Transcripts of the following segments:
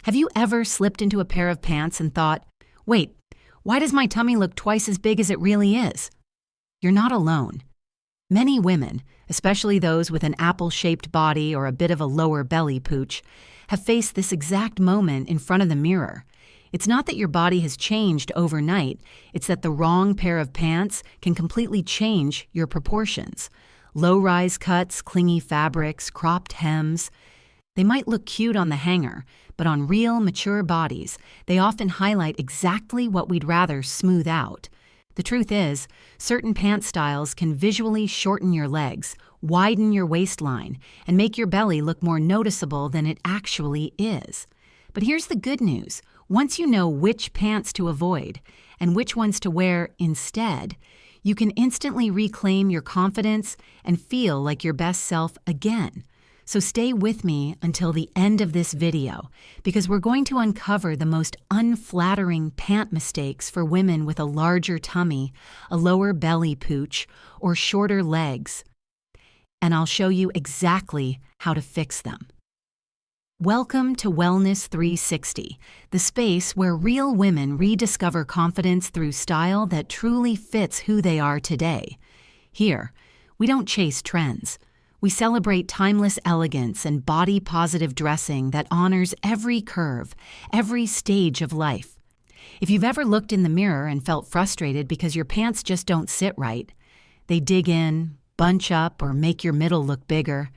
Have you ever slipped into a pair of pants and thought, wait, why does my tummy look twice as big as it really is? You're not alone. Many women, especially those with an apple-shaped body or a bit of a lower belly pooch, have faced this exact moment in front of the mirror. It's not that your body has changed overnight, it's that the wrong pair of pants can completely change your proportions. Low-rise cuts, clingy fabrics, cropped hems. They might look cute on the hanger, but on real, mature bodies, they often highlight exactly what we'd rather smooth out. The truth is, certain pant styles can visually shorten your legs, widen your waistline, and make your belly look more noticeable than it actually is. But here's the good news. Once you know which pants to avoid and which ones to wear instead, you can instantly reclaim your confidence and feel like your best self again. So stay with me until the end of this video, because we're going to uncover the most unflattering pant mistakes for women with a larger tummy, a lower belly pooch, or shorter legs. And I'll show you exactly how to fix them. Welcome to Wellness 360, the space where real women rediscover confidence through style that truly fits who they are today. Here, we don't chase trends. We celebrate timeless elegance and body-positive dressing that honors every curve, every stage of life. If you've ever looked in the mirror and felt frustrated because your pants just don't sit right, they dig in, bunch up, or make your middle look bigger,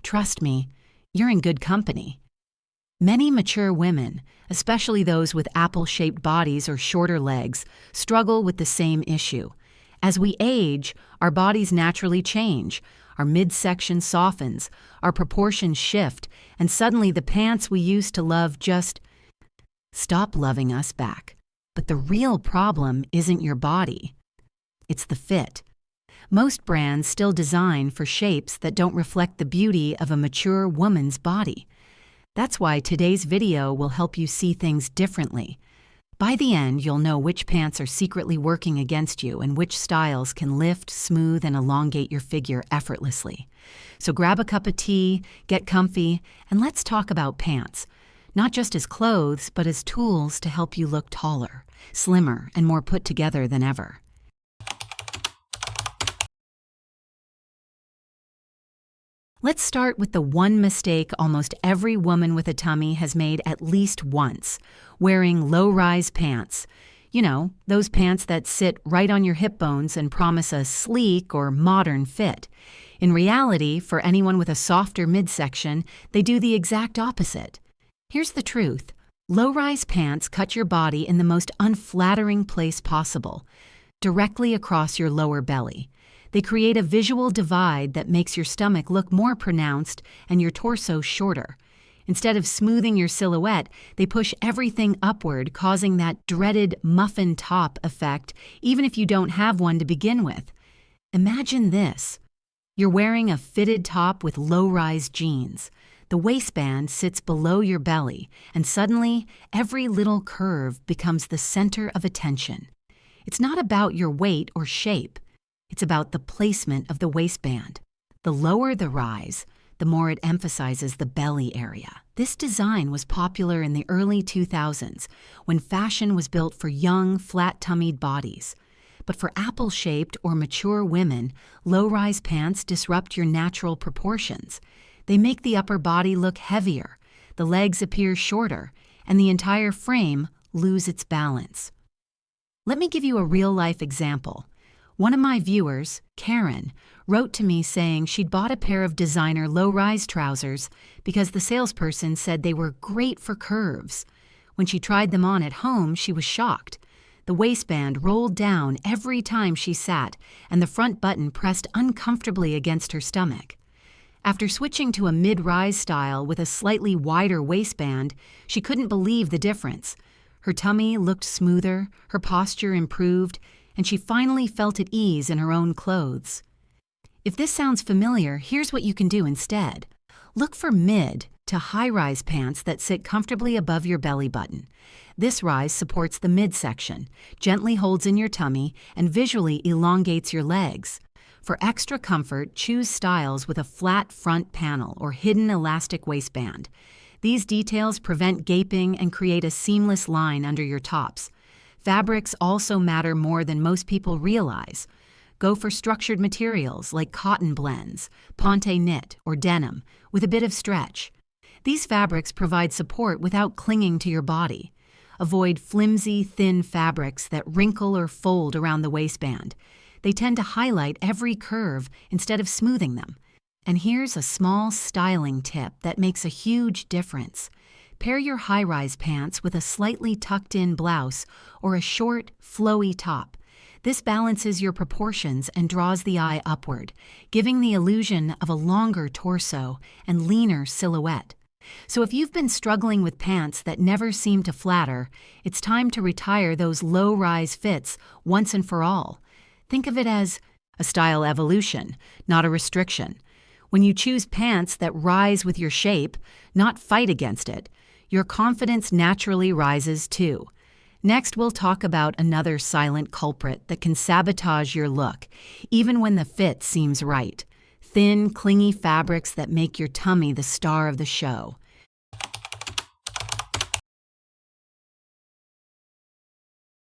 trust me, you're in good company. Many mature women, especially those with apple-shaped bodies or shorter legs, struggle with the same issue. As we age, our bodies naturally change. Our midsection softens, our proportions shift, and suddenly the pants we used to love just stop loving us back. But the real problem isn't your body. It's the fit. Most brands still design for shapes that don't reflect the beauty of a mature woman's body. That's why today's video will help you see things differently. By the end, you'll know which pants are secretly working against you and which styles can lift, smooth, and elongate your figure effortlessly. So grab a cup of tea, get comfy, and let's talk about pants. Not just as clothes, but as tools to help you look taller, slimmer, and more put together than ever. Let's start with the one mistake almost every woman with a tummy has made at least once: wearing low-rise pants. You know, those pants that sit right on your hip bones and promise a sleek or modern fit. In reality, for anyone with a softer midsection, they do the exact opposite. Here's the truth. Low-rise pants cut your body in the most unflattering place possible, directly across your lower belly. They create a visual divide that makes your stomach look more pronounced and your torso shorter. Instead of smoothing your silhouette, they push everything upward, causing that dreaded muffin top effect, even if you don't have one to begin with. Imagine this. You're wearing a fitted top with low-rise jeans. The waistband sits below your belly, and suddenly, every little curve becomes the center of attention. It's not about your weight or shape. It's about the placement of the waistband. The lower the rise, the more it emphasizes the belly area. This design was popular in the early 2000s, when fashion was built for young, flat-tummied bodies. But for apple-shaped or mature women, low-rise pants disrupt your natural proportions. They make the upper body look heavier, the legs appear shorter, and the entire frame lose its balance. Let me give you a real-life example. One of my viewers, Karen, wrote to me saying she'd bought a pair of designer low-rise trousers because the salesperson said they were great for curves. When she tried them on at home, she was shocked. The waistband rolled down every time she sat, and the front button pressed uncomfortably against her stomach. After switching to a mid-rise style with a slightly wider waistband, she couldn't believe the difference. Her tummy looked smoother, her posture improved, and she finally felt at ease in her own clothes. If this sounds familiar, here's what you can do instead. Look for mid to high-rise pants that sit comfortably above your belly button. This rise supports the midsection, gently holds in your tummy, and visually elongates your legs. For extra comfort, choose styles with a flat front panel or hidden elastic waistband. These details prevent gaping and create a seamless line under your tops. Fabrics also matter more than most people realize. Go for structured materials like cotton blends, ponte knit, or denim, with a bit of stretch. These fabrics provide support without clinging to your body. Avoid flimsy, thin fabrics that wrinkle or fold around the waistband. They tend to highlight every curve instead of smoothing them. And here's a small styling tip that makes a huge difference. Pair your high-rise pants with a slightly tucked-in blouse or a short, flowy top. This balances your proportions and draws the eye upward, giving the illusion of a longer torso and leaner silhouette. So if you've been struggling with pants that never seem to flatter, it's time to retire those low-rise fits once and for all. Think of it as a style evolution, not a restriction. When you choose pants that rise with your shape, not fight against it, your confidence naturally rises too. Next, we'll talk about another silent culprit that can sabotage your look, even when the fit seems right. Thin, clingy fabrics that make your tummy the star of the show.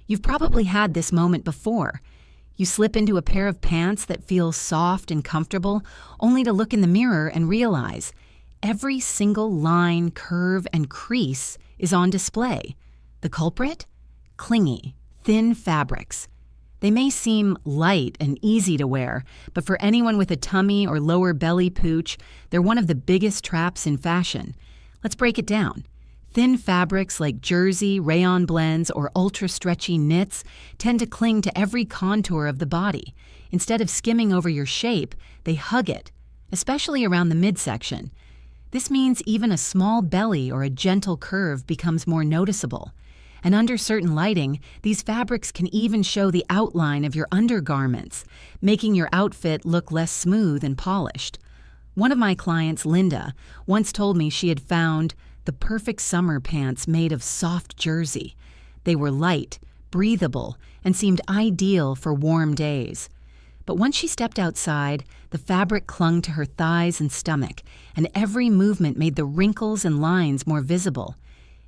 You've probably had this moment before. You slip into a pair of pants that feel soft and comfortable, only to look in the mirror and realize every single line, curve, and crease is on display. The culprit? Clingy, thin fabrics. They may seem light and easy to wear, but for anyone with a tummy or lower belly pooch, they're one of the biggest traps in fashion. Let's break it down. Thin fabrics like jersey, rayon blends, or ultra-stretchy knits tend to cling to every contour of the body. Instead of skimming over your shape, they hug it, especially around the midsection. This means even a small belly or a gentle curve becomes more noticeable. And under certain lighting, these fabrics can even show the outline of your undergarments, making your outfit look less smooth and polished. One of my clients, Linda, once told me she had found the perfect summer pants made of soft jersey. They were light, breathable, and seemed ideal for warm days. But once she stepped outside, the fabric clung to her thighs and stomach, and every movement made the wrinkles and lines more visible.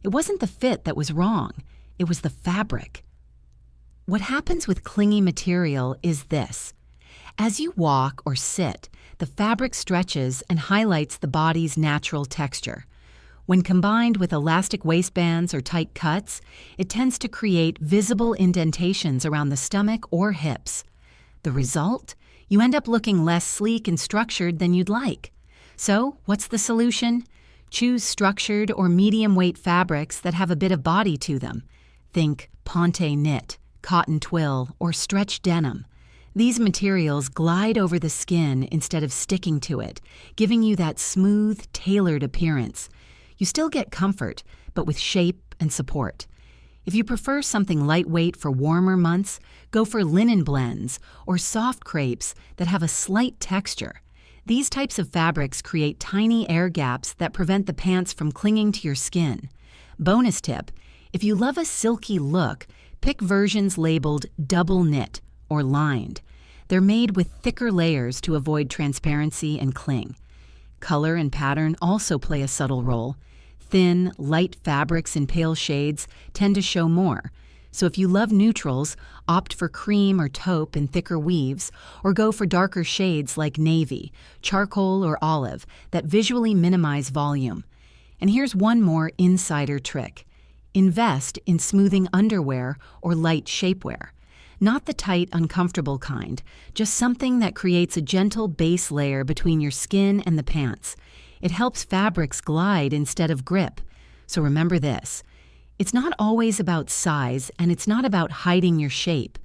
It wasn't the fit that was wrong, it was the fabric. What happens with clingy material is this. As you walk or sit, the fabric stretches and highlights the body's natural texture. When combined with elastic waistbands or tight cuts, it tends to create visible indentations around the stomach or hips. The result? You end up looking less sleek and structured than you'd like. So, what's the solution? Choose structured or medium-weight fabrics that have a bit of body to them. Think ponte knit, cotton twill, or stretch denim. These materials glide over the skin instead of sticking to it, giving you that smooth, tailored appearance. You still get comfort, but with shape and support. If you prefer something lightweight for warmer months, go for linen blends or soft crepes that have a slight texture. These types of fabrics create tiny air gaps that prevent the pants from clinging to your skin. Bonus tip, if you love a silky look, pick versions labeled double knit or lined. They're made with thicker layers to avoid transparency and cling. Color and pattern also play a subtle role. Thin, light fabrics in pale shades tend to show more. So if you love neutrals, opt for cream or taupe in thicker weaves, or go for darker shades like navy, charcoal, or olive that visually minimize volume. And here's one more insider trick. Invest in smoothing underwear or light shapewear. Not the tight, uncomfortable kind, just something that creates a gentle base layer between your skin and the pants. It helps fabrics glide instead of grip. So remember this. It's not always about size, and it's not about hiding your shape.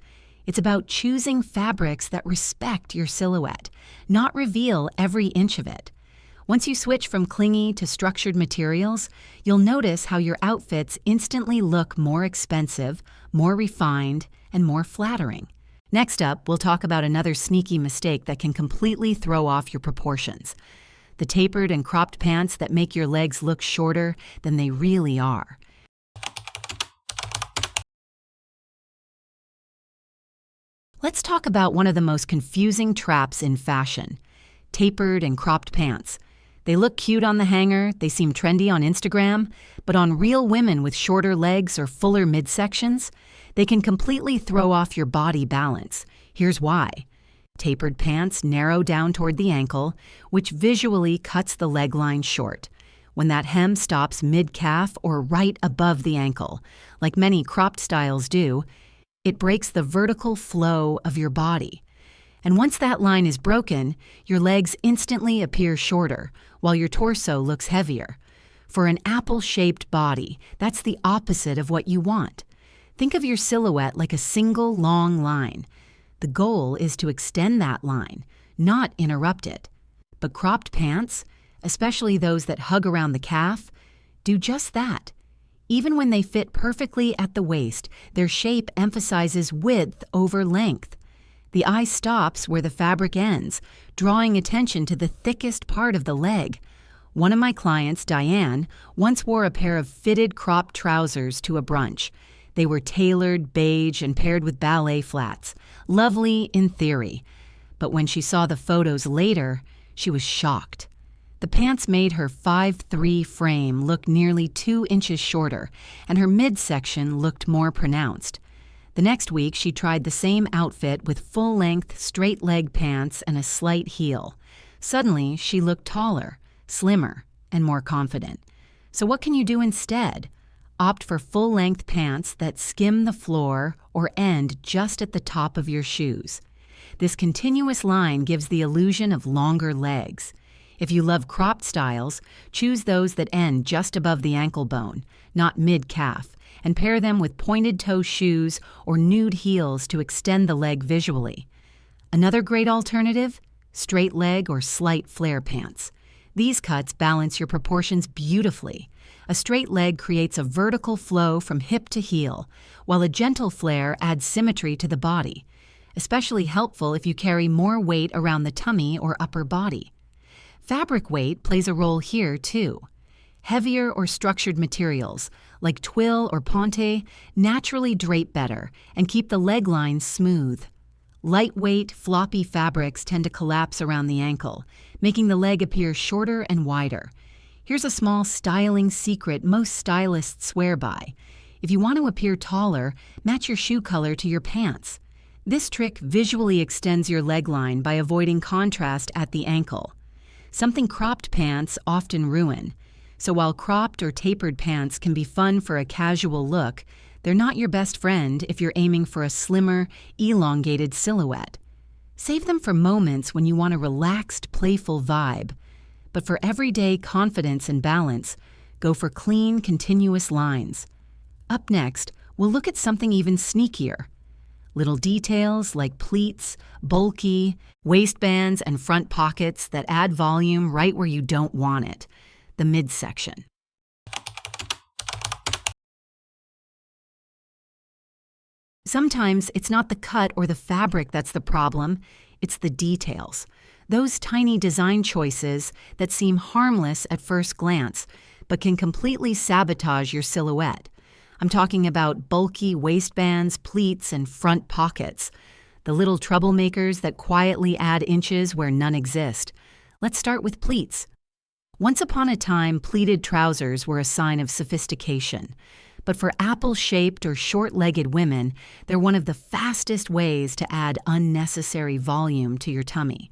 It's about choosing fabrics that respect your silhouette, not reveal every inch of it. Once you switch from clingy to structured materials, you'll notice how your outfits instantly look more expensive, more refined, and more flattering. Next up, we'll talk about another sneaky mistake that can completely throw off your proportions. The tapered and cropped pants that make your legs look shorter than they really are. Let's talk about one of the most confusing traps in fashion, tapered and cropped pants. They look cute on the hanger, they seem trendy on Instagram, but on real women with shorter legs or fuller midsections, they can completely throw off your body balance. Here's why. Tapered pants narrow down toward the ankle, which visually cuts the leg line short. When that hem stops mid-calf or right above the ankle, like many cropped styles do, it breaks the vertical flow of your body. And once that line is broken, your legs instantly appear shorter, while your torso looks heavier. For an apple-shaped body, that's the opposite of what you want. Think of your silhouette like a single long line. The goal is to extend that line, not interrupt it. But cropped pants, especially those that hug around the calf, do just that. Even when they fit perfectly at the waist, their shape emphasizes width over length. The eye stops where the fabric ends, drawing attention to the thickest part of the leg. One of my clients, Diane, once wore a pair of fitted cropped trousers to a brunch. They were tailored, beige, and paired with ballet flats. Lovely in theory. But when she saw the photos later, she was shocked. The pants made her 5'3" frame look nearly 2 inches shorter, and her midsection looked more pronounced. The next week, she tried the same outfit with full-length, straight-leg pants and a slight heel. Suddenly, she looked taller, slimmer, and more confident. So what can you do instead? Opt for full-length pants that skim the floor or end just at the top of your shoes. This continuous line gives the illusion of longer legs. If you love cropped styles, choose those that end just above the ankle bone, not mid-calf, and pair them with pointed-toe shoes or nude heels to extend the leg visually. Another great alternative? Straight leg or slight flare pants. These cuts balance your proportions beautifully. A straight leg creates a vertical flow from hip to heel, while a gentle flare adds symmetry to the body, especially helpful if you carry more weight around the tummy or upper body. Fabric weight plays a role here, too. Heavier or structured materials, like twill or ponte, naturally drape better and keep the leg lines smooth. Lightweight, floppy fabrics tend to collapse around the ankle, making the leg appear shorter and wider. Here's a small styling secret most stylists swear by. If you want to appear taller, match your shoe color to your pants. This trick visually extends your leg line by avoiding contrast at the ankle. Something cropped pants often ruin. So while cropped or tapered pants can be fun for a casual look, they're not your best friend if you're aiming for a slimmer, elongated silhouette. Save them for moments when you want a relaxed, playful vibe. But for everyday confidence and balance, go for clean, continuous lines. Up next, we'll look at something even sneakier. Little details like pleats, bulky, waistbands, and front pockets that add volume right where you don't want it. The midsection. Sometimes it's not the cut or the fabric that's the problem, it's the details. Those tiny design choices that seem harmless at first glance, but can completely sabotage your silhouette. I'm talking about bulky waistbands, pleats, and front pockets. The little troublemakers that quietly add inches where none exist. Let's start with pleats. Once upon a time, pleated trousers were a sign of sophistication. But for apple-shaped or short-legged women, they're one of the fastest ways to add unnecessary volume to your tummy.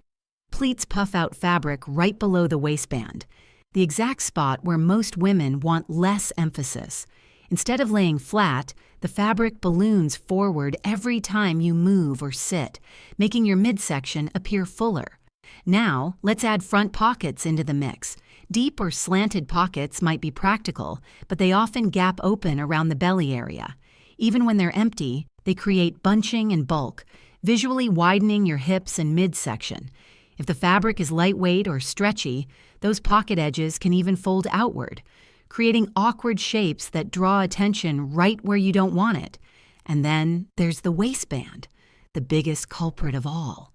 Pleats puff out fabric right below the waistband, the exact spot where most women want less emphasis. Instead of laying flat, the fabric balloons forward every time you move or sit, making your midsection appear fuller. Now, let's add front pockets into the mix. Deep or slanted pockets might be practical, but they often gap open around the belly area. Even when they're empty, they create bunching and bulk, visually widening your hips and midsection. If the fabric is lightweight or stretchy, those pocket edges can even fold outward, creating awkward shapes that draw attention right where you don't want it. And then there's the waistband, the biggest culprit of all.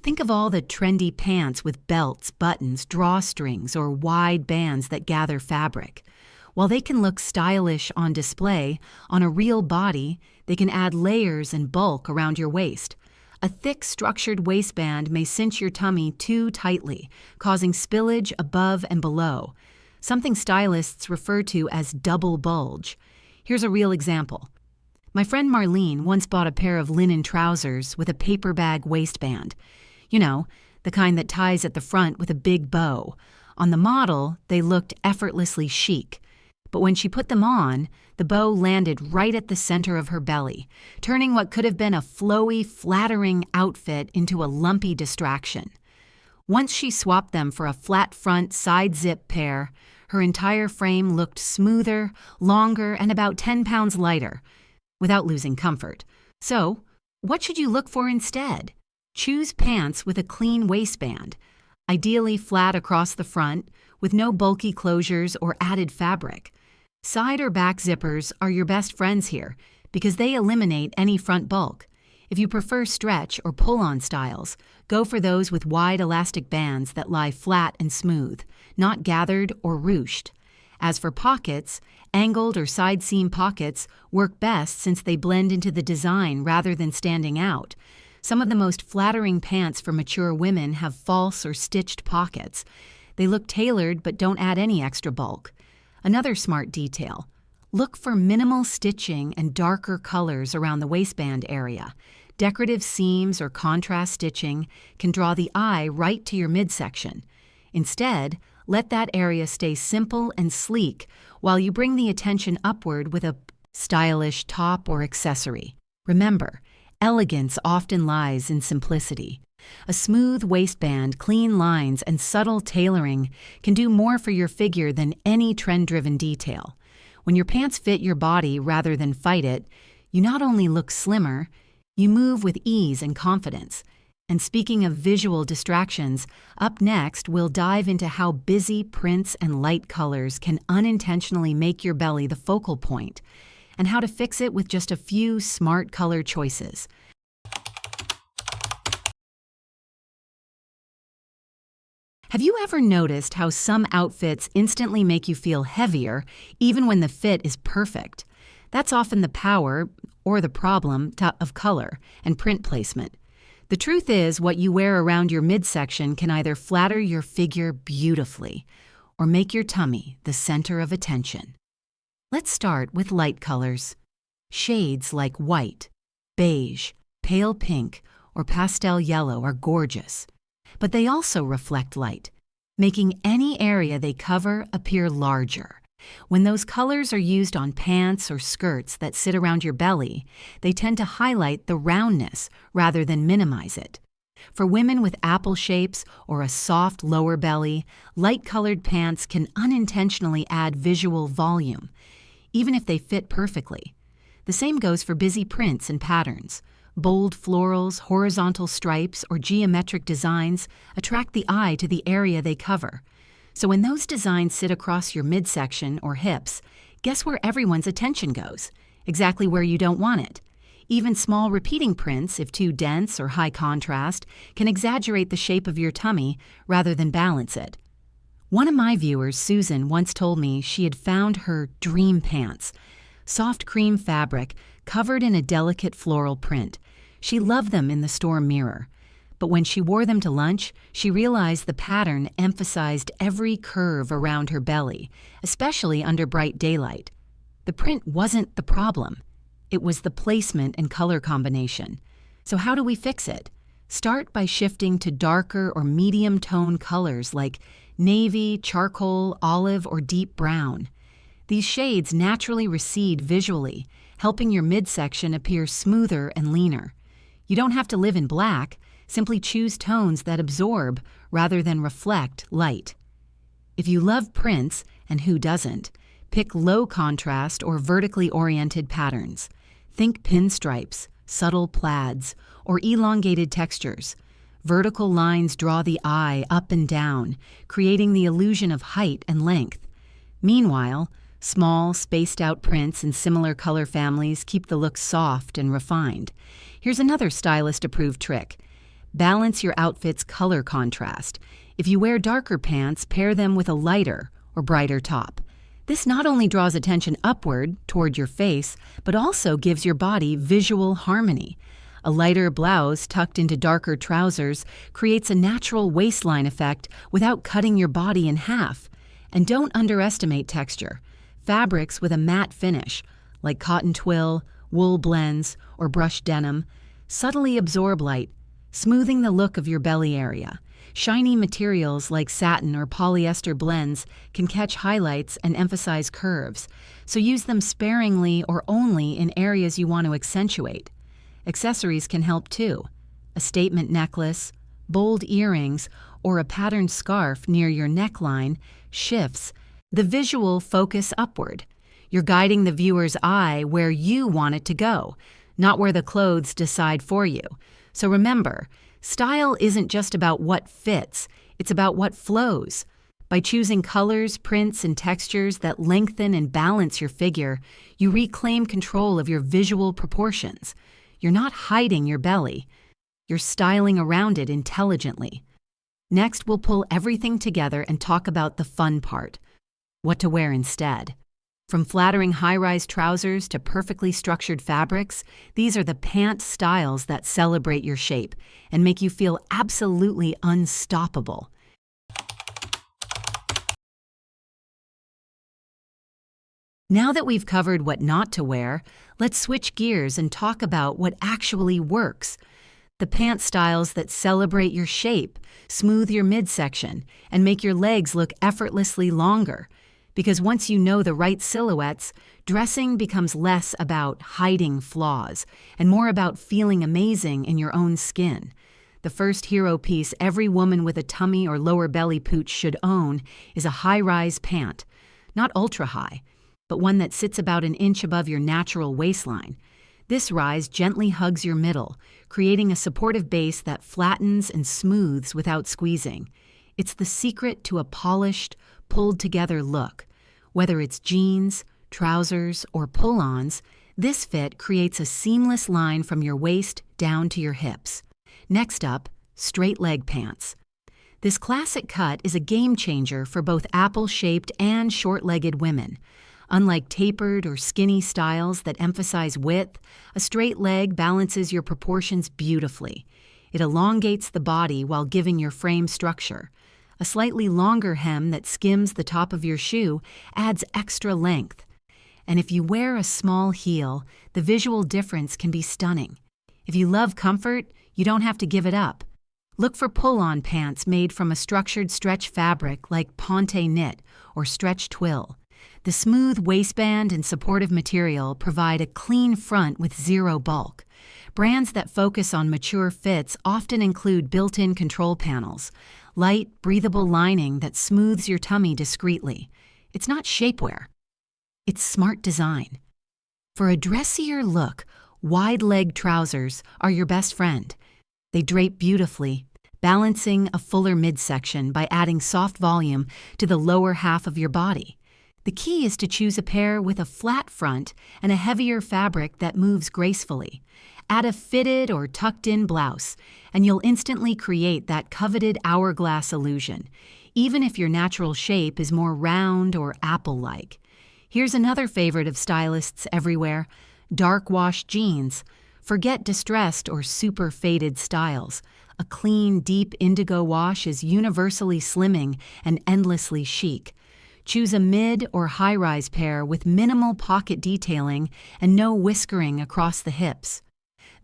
Think of all the trendy pants with belts, buttons, drawstrings, or wide bands that gather fabric. While they can look stylish on display, on a real body, they can add layers and bulk around your waist. A thick, structured waistband may cinch your tummy too tightly, causing spillage above and below, something stylists refer to as double bulge. Here's a real example. My friend Marlene once bought a pair of linen trousers with a paper bag waistband. You know, the kind that ties at the front with a big bow. On the model, they looked effortlessly chic. But when she put them on, the bow landed right at the center of her belly, turning what could have been a flowy, flattering outfit into a lumpy distraction. Once she swapped them for a flat front side zip pair, her entire frame looked smoother, longer, and about 10 pounds lighter, without losing comfort. So, what should you look for instead? Choose pants with a clean waistband, ideally flat across the front, with no bulky closures or added fabric. Side or back zippers are your best friends here because they eliminate any front bulk. If you prefer stretch or pull-on styles, go for those with wide elastic bands that lie flat and smooth, not gathered or ruched. As for pockets, angled or side seam pockets work best since they blend into the design rather than standing out. Some of the most flattering pants for mature women have false or stitched pockets. They look tailored but don't add any extra bulk. Another smart detail: look for minimal stitching and darker colors around the waistband area. Decorative seams or contrast stitching can draw the eye right to your midsection. Instead, let that area stay simple and sleek while you bring the attention upward with a stylish top or accessory. Remember, elegance often lies in simplicity. A smooth waistband, clean lines, and subtle tailoring can do more for your figure than any trend-driven detail. When your pants fit your body rather than fight it, you not only look slimmer, you move with ease and confidence. And speaking of visual distractions, up next we'll dive into how busy prints and light colors can unintentionally make your belly the focal point, and how to fix it with just a few smart color choices. Have you ever noticed how some outfits instantly make you feel heavier even when the fit is perfect? That's often the power, or the problem, of color and print placement. The truth is, what you wear around your midsection can either flatter your figure beautifully or make your tummy the center of attention. Let's start with light colors. Shades like white, beige, pale pink, or pastel yellow are gorgeous, but they also reflect light, making any area they cover appear larger. When those colors are used on pants or skirts that sit around your belly, they tend to highlight the roundness rather than minimize it. For women with apple shapes or a soft lower belly, light-colored pants can unintentionally add visual volume, even if they fit perfectly. The same goes for busy prints and patterns. Bold florals, horizontal stripes, or geometric designs attract the eye to the area they cover. So when those designs sit across your midsection or hips, guess where everyone's attention goes? Exactly where you don't want it. Even small repeating prints, if too dense or high contrast, can exaggerate the shape of your tummy rather than balance it. One of my viewers, Susan, once told me she had found her dream pants. Soft cream fabric, covered in a delicate floral print. She loved them in the store mirror. But when she wore them to lunch, she realized the pattern emphasized every curve around her belly, especially under bright daylight. The print wasn't the problem. It was the placement and color combination. So how do we fix it? Start by shifting to darker or medium tone colors like navy, charcoal, olive, or deep brown. These shades naturally recede visually, helping your midsection appear smoother and leaner. You don't have to live in black. Simply choose tones that absorb rather than reflect light. If you love prints, and who doesn't, pick low contrast or vertically oriented patterns. Think pinstripes, subtle plaids, or elongated textures. Vertical lines draw the eye up and down, creating the illusion of height and length. Meanwhile, small, spaced-out prints in similar color families keep the look soft and refined. Here's another stylist-approved trick. Balance your outfit's color contrast. If you wear darker pants, pair them with a lighter or brighter top. This not only draws attention upward toward your face, but also gives your body visual harmony. A lighter blouse tucked into darker trousers creates a natural waistline effect without cutting your body in half. And don't underestimate texture. Fabrics with a matte finish, like cotton twill, wool blends, or brushed denim, subtly absorb light, smoothing the look of your belly area. Shiny materials like satin or polyester blends can catch highlights and emphasize curves, so use them sparingly or only in areas you want to accentuate. Accessories can help too. A statement necklace, bold earrings, or a patterned scarf near your neckline shifts the visual focus upward. You're guiding the viewer's eye where you want it to go, not where the clothes decide for you. So remember, style isn't just about what fits, it's about what flows. By choosing colors, prints, and textures that lengthen and balance your figure, you reclaim control of your visual proportions. You're not hiding your belly. You're styling around it intelligently. Next, we'll pull everything together and talk about the fun part: what to wear instead. From flattering high-rise trousers to perfectly structured fabrics, these are the pant styles that celebrate your shape and make you feel absolutely unstoppable. Now that we've covered what not to wear, let's switch gears and talk about what actually works. The pant styles that celebrate your shape, smooth your midsection, and make your legs look effortlessly longer. Because once you know the right silhouettes, dressing becomes less about hiding flaws and more about feeling amazing in your own skin. The first hero piece every woman with a tummy or lower belly pooch should own is a high-rise pant. Not ultra-high, but one that sits about an inch above your natural waistline. This rise gently hugs your middle, creating a supportive base that flattens and smooths without squeezing. It's the secret to a polished, pulled-together look. Whether it's jeans, trousers, or pull-ons, this fit creates a seamless line from your waist down to your hips. Next up, straight leg pants. This classic cut is a game-changer for both apple-shaped and short-legged women. Unlike tapered or skinny styles that emphasize width, a straight leg balances your proportions beautifully. It elongates the body while giving your frame structure. A slightly longer hem that skims the top of your shoe adds extra length. And if you wear a small heel, the visual difference can be stunning. If you love comfort, you don't have to give it up. Look for pull-on pants made from a structured stretch fabric like pant knit or stretch twill. The smooth waistband and supportive material provide a clean front with zero bulk. Brands that focus on mature fits often include built-in control panels, light, breathable lining that smooths your tummy discreetly. It's not shapewear. It's smart design. For a dressier look, wide-leg trousers are your best friend. They drape beautifully, balancing a fuller midsection by adding soft volume to the lower half of your body. The key is to choose a pair with a flat front and a heavier fabric that moves gracefully. Add a fitted or tucked-in blouse, and you'll instantly create that coveted hourglass illusion, even if your natural shape is more round or apple-like. Here's another favorite of stylists everywhere: dark wash jeans. Forget distressed or super faded styles. A clean, deep indigo wash is universally slimming and endlessly chic. Choose a mid or high-rise pair with minimal pocket detailing and no whiskering across the hips.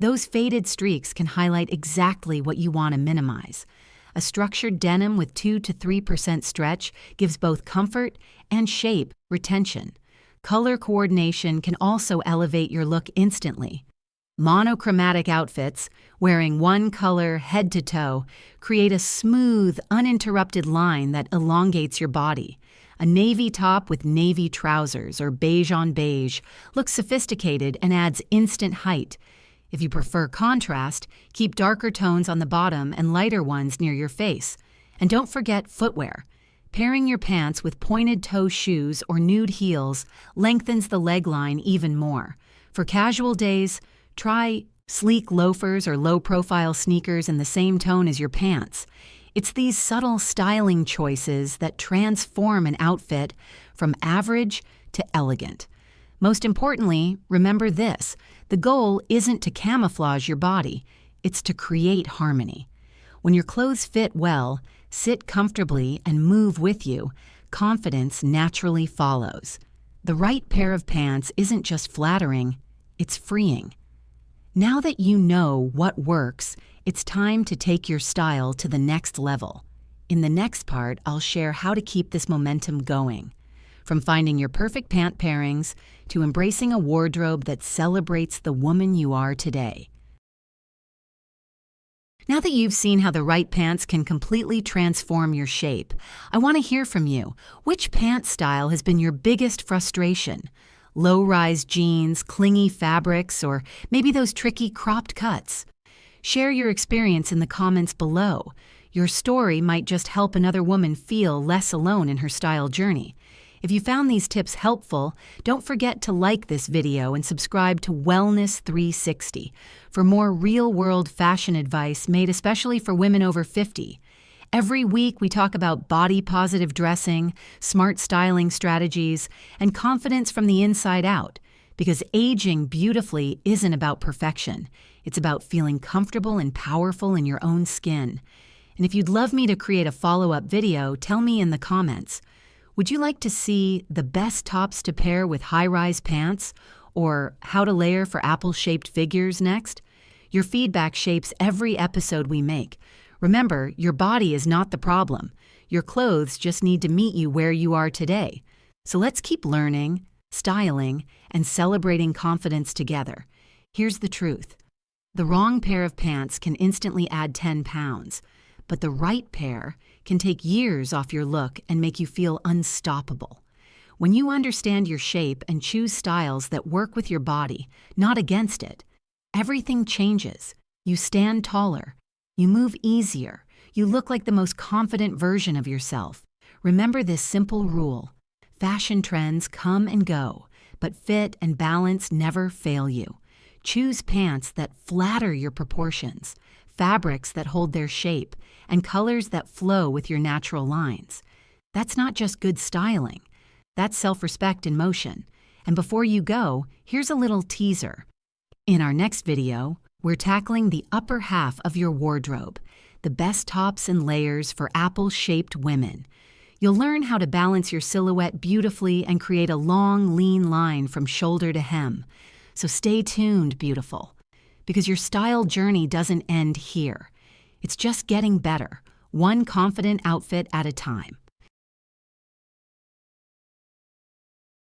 Those faded streaks can highlight exactly what you want to minimize. A structured denim with 2 to 3% stretch gives both comfort and shape retention. Color coordination can also elevate your look instantly. Monochromatic outfits, wearing one color head to toe, create a smooth, uninterrupted line that elongates your body. A navy top with navy trousers or beige on beige looks sophisticated and adds instant height. If you prefer contrast, keep darker tones on the bottom and lighter ones near your face. And don't forget footwear. Pairing your pants with pointed toe shoes or nude heels lengthens the leg line even more. For casual days, try sleek loafers or low-profile sneakers in the same tone as your pants. It's these subtle styling choices that transform an outfit from average to elegant. Most importantly, remember this: the goal isn't to camouflage your body, it's to create harmony. When your clothes fit well, sit comfortably, and move with you, confidence naturally follows. The right pair of pants isn't just flattering, it's freeing. Now that you know what works, it's time to take your style to the next level. In the next part, I'll share how to keep this momentum going. From finding your perfect pant pairings to embracing a wardrobe that celebrates the woman you are today. Now that you've seen how the right pants can completely transform your shape, I want to hear from you. Which pant style has been your biggest frustration? Low-rise jeans, clingy fabrics, or maybe those tricky cropped cuts? Share your experience in the comments below. Your story might just help another woman feel less alone in her style journey. If you found these tips helpful, don't forget to like this video and subscribe to Wellness 360 for more real-world fashion advice made especially for women over 50. Every week we talk about body-positive dressing, smart styling strategies, and confidence from the inside out. Because aging beautifully isn't about perfection. It's about feeling comfortable and powerful in your own skin. And if you'd love me to create a follow-up video, tell me in the comments. Would you like to see the best tops to pair with high-rise pants, or how to layer for apple-shaped figures next? Your feedback shapes every episode we make. Remember, your body is not the problem. Your clothes just need to meet you where you are today. So let's keep learning, styling, and celebrating confidence together. Here's the truth. The wrong pair of pants can instantly add 10 pounds, but the right pair can take years off your look and make you feel unstoppable. When you understand your shape and choose styles that work with your body, not against it, everything changes. You stand taller. You move easier. You look like the most confident version of yourself. Remember this simple rule. Fashion trends come and go, but fit and balance never fail you. Choose pants that flatter your proportions, fabrics that hold their shape, and colors that flow with your natural lines. That's not just good styling. That's self-respect in motion. And before you go, here's a little teaser. In our next video, we're tackling the upper half of your wardrobe, the best tops and layers for apple-shaped women. You'll learn how to balance your silhouette beautifully and create a long, lean line from shoulder to hem. So stay tuned, beautiful, because your style journey doesn't end here. It's just getting better, one confident outfit at a time.